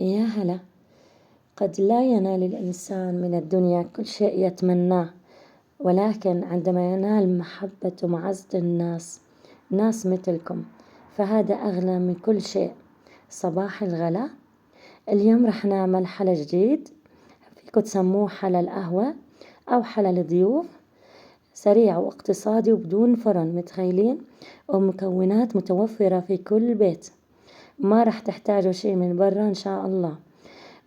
يا هلا. قد لا ينال الإنسان من الدنيا كل شيء يتمناه، ولكن عندما ينال محبة ومعزة الناس، ناس مثلكم، فهذا أغلى من كل شيء. صباح الغلا. اليوم رح نعمل حلا جديد، فيكم تسموه حلا القهوة أو حلا الضيوف، سريع واقتصادي وبدون فرن، متخيلين؟ ومكونات متوفرة في كل بيت، ما رح تحتاجوا شيء من برا إن شاء الله.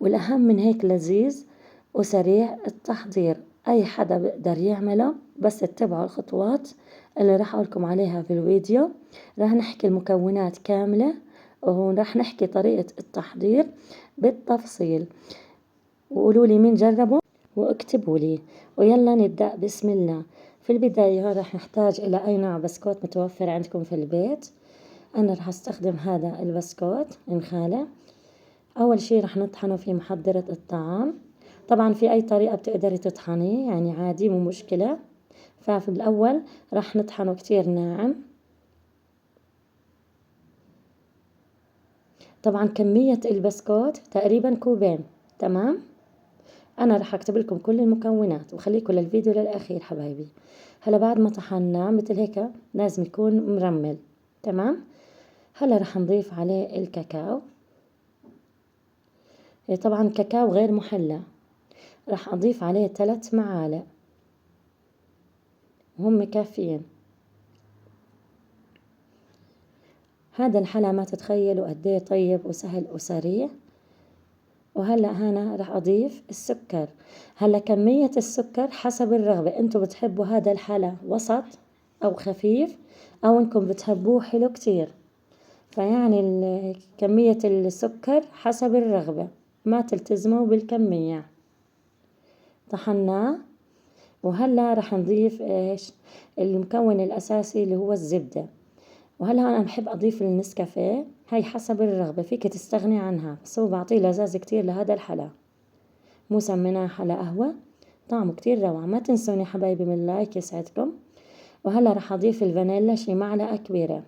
والأهم من هيك لذيذ وسريع التحضير، أي حدا بيقدر يعمله، بس اتبعوا الخطوات اللي راح أقولكم عليها في الفيديو. راح نحكي المكونات كاملة، وراح نحكي طريقة التحضير بالتفصيل، وقولوا لي مين جربوا واكتبوا لي. ويلا نبدأ بسم الله. في البداية راح نحتاج إلى أي نوع بسكوت متوفر عندكم في البيت. أنا راح أستخدم هذا البسكوت الخالي. أول شي رح نطحنه في محضرة الطعام. طبعا في أي طريقة بتقدري تطحنيه، يعني عادي مو مشكلة. ففي الأول رح نطحنه كتير ناعم. طبعا كمية البسكوت تقريبا كوبين، تمام. أنا رح أكتب لكم كل المكونات وخليكم للفيديو للأخير حبايبي. هلا بعد ما طحناه مثل هيك لازم يكون مرمل، تمام. هلا رح نضيف عليه الكاكاو. طبعا كاكاو غير محلى. رح أضيف عليه 3 معالق، هم كافيين. هذا الحلا ما تتخيلوا قديه طيب وسهل وسريع. وهلأ هنا رح أضيف السكر. هلأ كمية السكر حسب الرغبة، انتوا بتحبوا هذا الحلا وسط أو خفيف، أو انكم بتحبوه حلو كتير، فيعني كمية السكر حسب الرغبة، ما تلتزموا بالكمية. طحناه. وهلأ رح نضيف ايش المكون الأساسي اللي هو الزبدة. وهلا أنا بحب أضيف النسكافيه، هاي حسب الرغبة، فيك تستغني عنها، بس هو بعطيه لذاذة كتير لهذا الحلا. مو سميناه حلا قهوة، طعمه كتير روعة. ما تنسوني حبايبي من اللايك يسعدكم. وهلا رح أضيف الفانيلا شي معلقة كبيرة.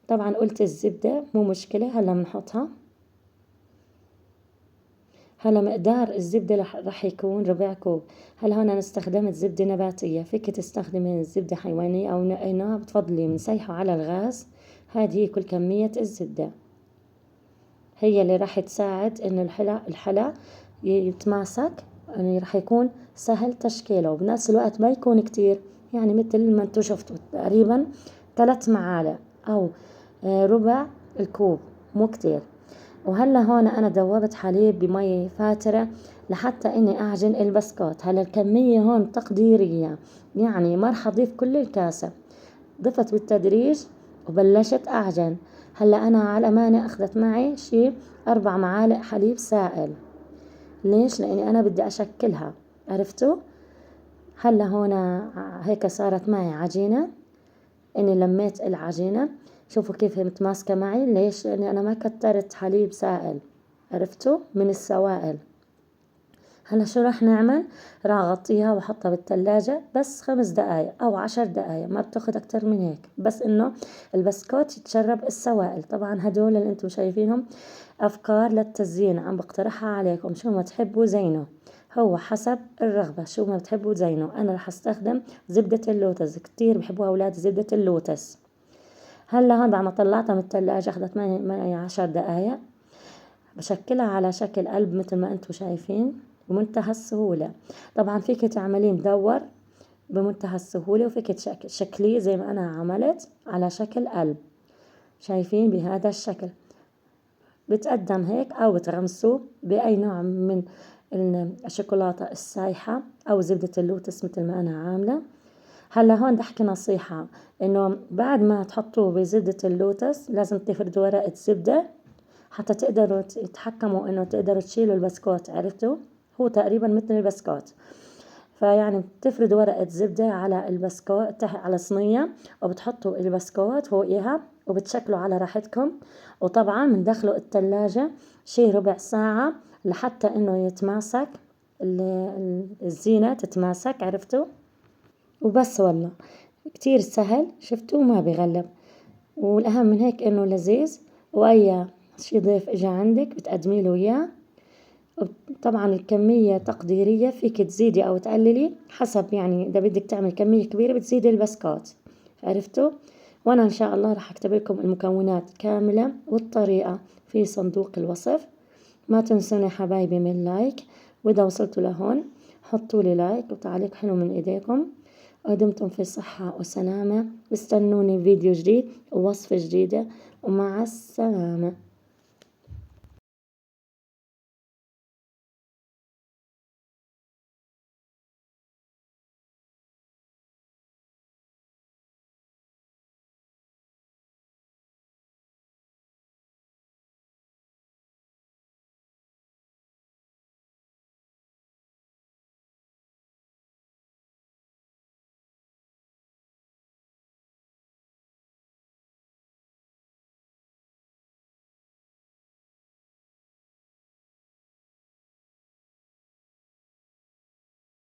طبعا قلت الزبدة مو مشكلة، هلا بنحطها. هلا مقدار الزبدة رح يكون ربع كوب. هلا هون أنا استخدمت زبدة نباتية، فيك تستخدمي زبدة حيوانية أو أي نوع بتفضلي، بنسيحه على الغاز. هذه هي كل كمية الزبدة، هي اللي راح تساعد انه الحلا يتماسك، يعني راح يكون سهل تشكيله، وبنفس الوقت ما يكون كتير، يعني مثل ما انتوا شفتوا تقريبا 3 معالق او ربع الكوب، مو كتير. وهلا هون انا دوبت حليب بمي فاترة لحتى اني اعجن البسكوت. هلا الكمية هون تقديرية، يعني ما رح اضيف كل الكاسة، ضفت بالتدريج وبلشت أعجن. هلا أنا على أمانة أخذت معي شي 4 معالق حليب سائل. ليش؟ لأني أنا بدي أشكلها، عرفتوا؟ هلا هون هيك صارت معي عجينة، إني لميت العجينة، شوفوا كيف هي متماسكة معي. ليش؟ لأني أنا ما كترت حليب سائل، عرفتوا؟ من السوائل. هلا شو راح نعمل؟ راح اغطيها واحطها بالثلاجة بس 5 دقايق او 10 دقايق، ما بتاخد اكتر من هيك، بس انه البسكوت يتشرب السوائل. طبعا هدول اللي انتم شايفينهم افكار للتزيين، عم بقترحها عليكم، شو ما تحبوا زينه، هو حسب الرغبة، شو ما بتحبوا زينه. انا رح استخدم زبدة اللوتس، كتير بحبوها اولاد زبدة اللوتس. هلا هون بعد ما طلعتها من الثلاجة اخذت معي 10 دقايق. بشكلها على شكل قلب مثل ما انتم شايفين بمنتهى السهولة. طبعا فيك تعمليه مدور بمنتهى السهولة، وفيك تشكليه زي ما أنا عملت على شكل قلب، شايفين بهذا الشكل. بتقدم هيك أو بتغمسوه بأي نوع من الشوكولاتة السايحة أو زبدة اللوتس مثل ما أنا عاملة. هلا هون بدي أحكي نصيحة، إنه بعد ما تحطوه بزبدة اللوتس لازم تفردوا ورقة زبدة حتى تقدروا تتحكموا انه تقدروا تشيلوا البسكوت، عرفتوا؟ هو تقريبا مثل البسكوت. فيعني بتفردوا ورقة زبدة على البسكوت على صينية، وبتحطوا البسكوت فوقيها وبتشكلوا على راحتكم. وطبعا بندخلوا الثلاجة شي ربع ساعة لحتى انه يتماسك، الزينة تتماسك، عرفتوا؟ وبس والله كتير سهل، شفتوا؟ ما بغلب. والأهم من هيك إنه لذيذ، وأي شي ضيف إجا عندك بتقدمي له إياه. طبعا الكمية تقديرية، فيك تزيدي أو تقللي حسب، يعني إذا بدك تعمل كمية كبيرة بتزيدي البسكوت، عرفتوا؟ وأنا إن شاء الله راح أكتب لكم المكونات كاملة والطريقة في صندوق الوصف. ما تنسوني يا حبايبي من لايك، وإذا وصلتوا لهون حطوا لي لايك وتعليق حلو من إيديكم. ودمتم في صحة وسلامة، استنوني فيديو جديد ووصفة جديدة، ومع السلامة.